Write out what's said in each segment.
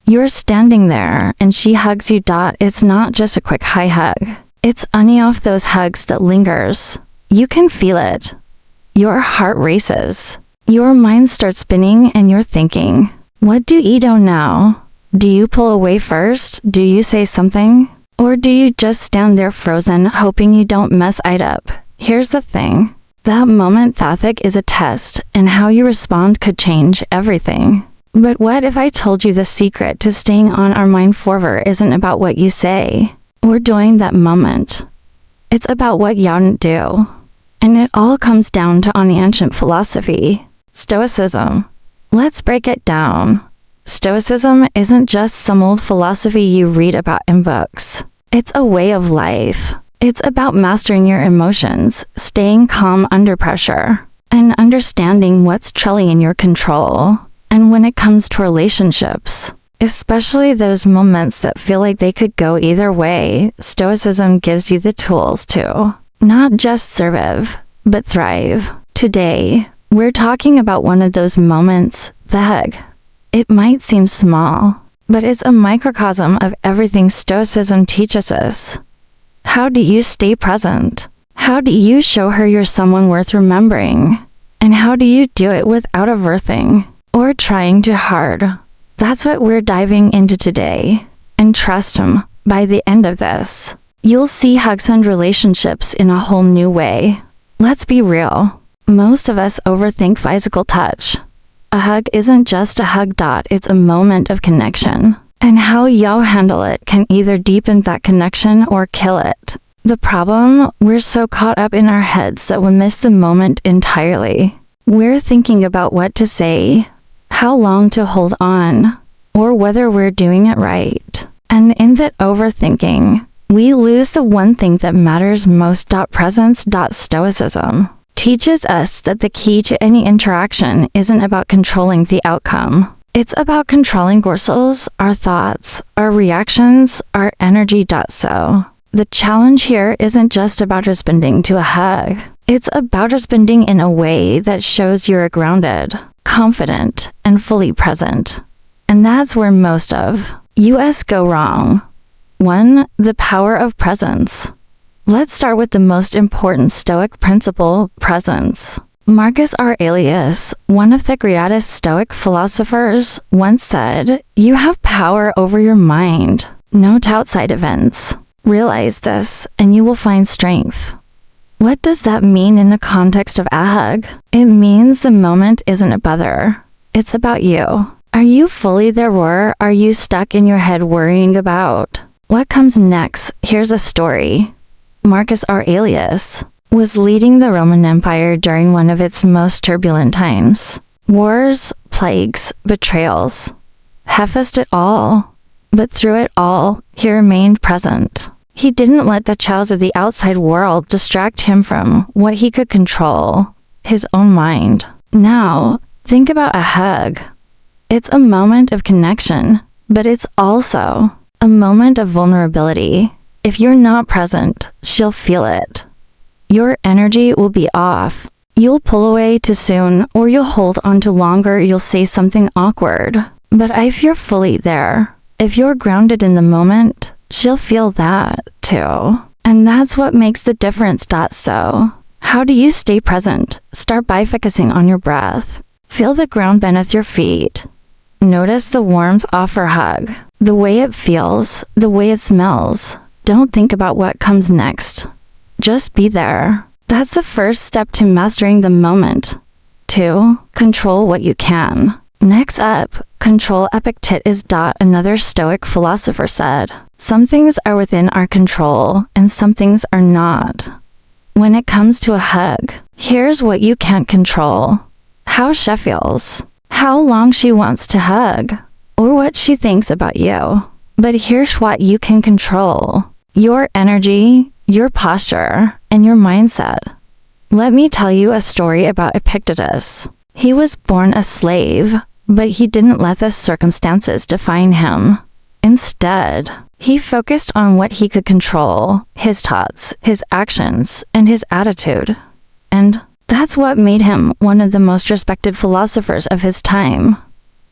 You're standing there and she hugs you. It's not just a quick high hug. It's any of those hugs that lingers. You can feel it. Your heart races. Your mind starts spinning and you're thinking, what do you do now? Do you pull away first? Do you say something? Or do you just stand there frozen, hoping you don't mess it up? Here's the thing. That moment Thathic is a test, and how you respond could change everything. But what if I told you the secret to staying on our mind forward isn't about what you say or doing that moment? It's about what you do. And it all comes down to on the ancient philosophy, Stoicism. Let's break it down. Stoicism isn't just some old philosophy you read about in books. It's a way of life. It's about mastering your emotions, staying calm under pressure, and understanding what's truly in your control. And when it comes to relationships, especially those moments that feel like they could go either way, Stoicism gives you the tools to not just survive, but thrive. Today, we're talking about one of those moments, the hug. It might seem small, but it's a microcosm of everything Stoicism teaches us. How do you stay present? How do you show her you're someone worth remembering? And how do you do it without overthinking or trying too hard? That's what we're diving into today. And trust me, by the end of this, you'll see hugs and relationships in a whole new way. Let's be real. Most of us overthink physical touch. A hug isn't just a hug. It's a moment of connection. And how you handle it can either deepen that connection or kill it. The problem, we're so caught up in our heads that we miss the moment entirely. We're thinking about what to say, how long to hold on, or whether we're doing it right. And in that overthinking, we lose the one thing that matters most. Presence. Stoicism teaches us that the key to any interaction isn't about controlling the outcome. It's about controlling ourselves, our thoughts, our reactions, our energy. So, the challenge here isn't just about responding to a hug. It's about responding in a way that shows you're grounded, confident, and fully present. And that's where most of us go wrong. 1. The power of presence. Let's start with the most important Stoic principle, presence. Marcus Aurelius, one of the greatest Stoic philosophers, once said, "You have power over your mind, not outside events. Realize this, and you will find strength." What does that mean in the context of a hug? It means the moment isn't a bother. It's about you. Are you fully there, or are you stuck in your head worrying about what comes next? Here's a story. Marcus Aurelius was leading the Roman Empire during one of its most turbulent times. Wars, plagues, betrayals. He faced it all. But through it all, he remained present. He didn't let the chaos of the outside world distract him from what he could control, his own mind. Now, think about a hug. It's a moment of connection, but it's also a moment of vulnerability. If you're not present, she'll feel it. Your energy will be off. You'll pull away too soon, or you'll hold on too longer. You'll say something awkward. But if you're fully there, if you're grounded in the moment, she'll feel that too. And that's what makes the difference. So, how do you stay present? Start by focusing on your breath. Feel the ground beneath your feet. Notice the warmth of her hug, the way it feels, the way it smells. Don't think about what comes next. Just be there. That's the first step to mastering the moment. 2. Control what you can. Next up, control Epictetus. Another Stoic philosopher said, "Some things are within our control, and some things are not." When it comes to a hug, here's what you can't control. How she feels, how long she wants to hug, or what she thinks about you. But here's what you can control. Your energy, your posture, and your mindset. Let me tell you a story about Epictetus. He was born a slave, but he didn't let the circumstances define him. Instead, he focused on what he could control, his thoughts, his actions, and his attitude. And that's what made him one of the most respected philosophers of his time.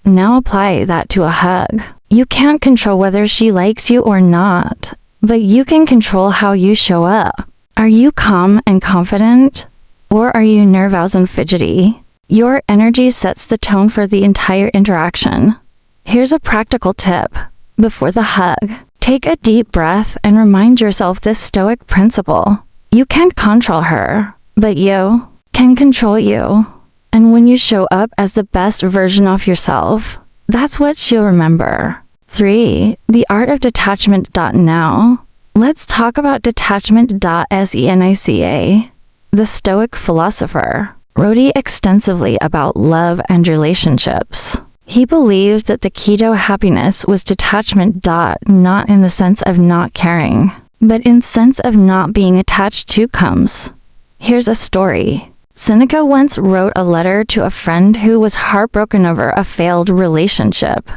Now apply that to a hug. You can't control whether she likes you or not, but you can control how you show up. Are you calm and confident? Or are you nervous and fidgety? Your energy sets the tone for the entire interaction. Here's a practical tip. Before the hug, take a deep breath and remind yourself this Stoic principle. You can't control her, but you can control you. And when you show up as the best version of yourself, that's what she'll remember. 3. The art of detachment. Now, let's talk about detachment. Seneca, the Stoic philosopher, wrote extensively about love and relationships. He believed that the key to happiness was detachment. Not in the sense of not caring, but in the sense of not being attached to comes. Here's a story. Seneca once wrote a letter to a friend who was heartbroken over a failed relationship.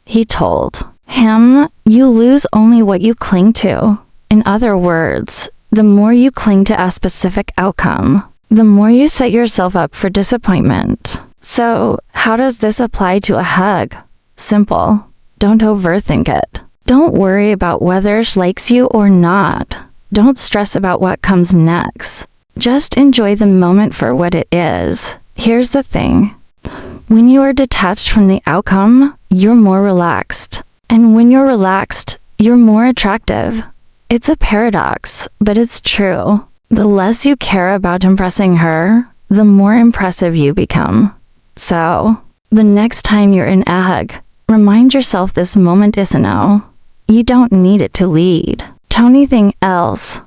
He told him, "You lose only what you cling to." In other words, the more you cling to a specific outcome, the more you set yourself up for disappointment. So, how does this apply to a hug? Simple. Don't overthink it. Don't worry about whether she likes you or not. Don't stress about what comes next. Just enjoy the moment for what it is. Here's the thing. When you are detached from the outcome, you're more relaxed. And when you're relaxed, you're more attractive. It's a paradox, but it's true. The less you care about impressing her, the more impressive you become. So, the next time you're in a hug, remind yourself this moment is a no. You don't need it to lead to anything else.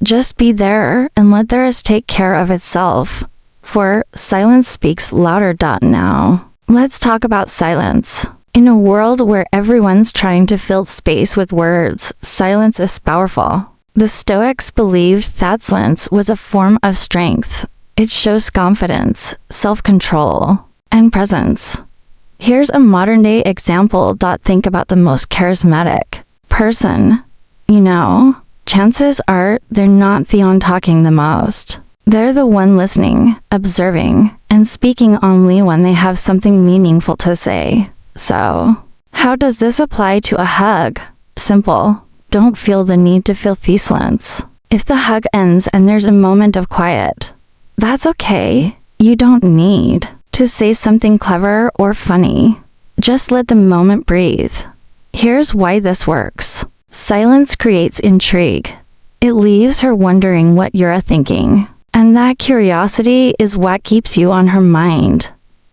Just be there and let the rest take care of itself. For silence speaks louder. Now, let's talk about silence. In a world where everyone's trying to fill space with words, silence is powerful. The Stoics believed that silence was a form of strength. It shows confidence, self-control, and presence. Here's a modern-day example. Think about the most charismatic person. Chances are they're not the one talking the most. They're the one listening, observing, and speaking only when they have something meaningful to say. So, how does this apply to a hug? Simple. Don't feel the need to fill the silence. If the hug ends and there's a moment of quiet, that's okay. You don't need to say something clever or funny. Just let the moment breathe. Here's why this works. Silence creates intrigue. It leaves her wondering what you're thinking. And that curiosity is what keeps you on her mind.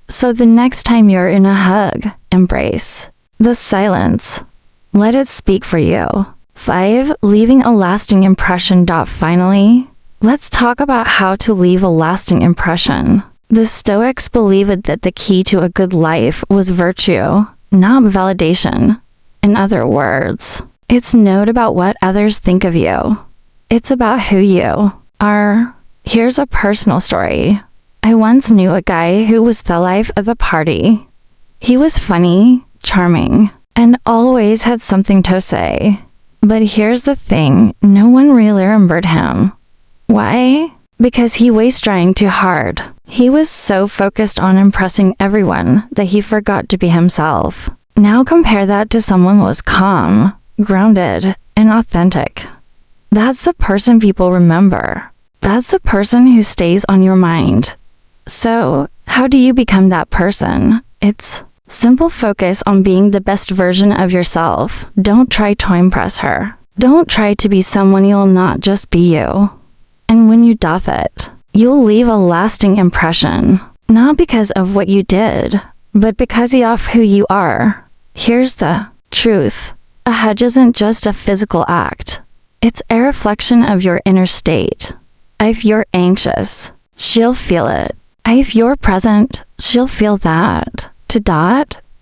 So the next time you're in a hug, embrace the silence. Let it speak for you. 5. Leaving a lasting impression. Finally, let's talk about how to leave a lasting impression. The Stoics believed that the key to a good life was virtue, not validation. In other words, it's not about what others think of you. It's about who you are. Here's a personal story. I once knew a guy who was the life of the party. He was funny, charming, and always had something to say. But here's the thing, no one really remembered him. Why? Because he was trying too hard. He was so focused on impressing everyone that he forgot to be himself. Now compare that to someone who was calm, grounded, and authentic. That's the person people remember. That's the person who stays on your mind. So, how do you become that person? It's simple. Focus on being the best version of yourself. Don't try to impress her. Don't try to be someone you'll not. Just be you. And when you doth it, you'll leave a lasting impression. Not because of what you did, but because of who you are. Here's the truth. A hug isn't just a physical act. It's a reflection of your inner state. If you're anxious, she'll feel it. If you're present, she'll feel that.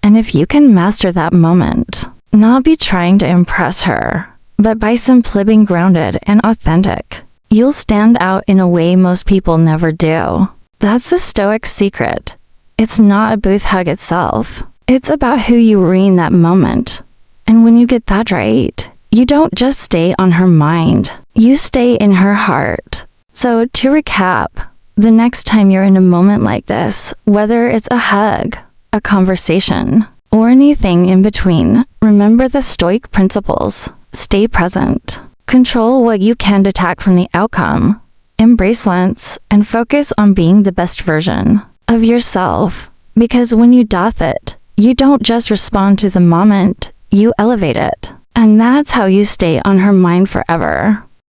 And if you can master that moment, not be trying to impress her, but by simply being grounded and authentic, you'll stand out in a way most people never do. That's the Stoic secret. It's not a booth hug itself. It's about who you are in that moment. And when you get that right, you don't just stay on her mind. You stay in her heart. So to recap, the next time you're in a moment like this, whether it's a hug, a conversation, or anything in between, remember the Stoic principles. Stay present. Control what you can detach from the outcome. Embrace lens and focus on being the best version of yourself. Because when you doth it, you don't just respond to the moment, you elevate it. And that's how you stay on her mind forever.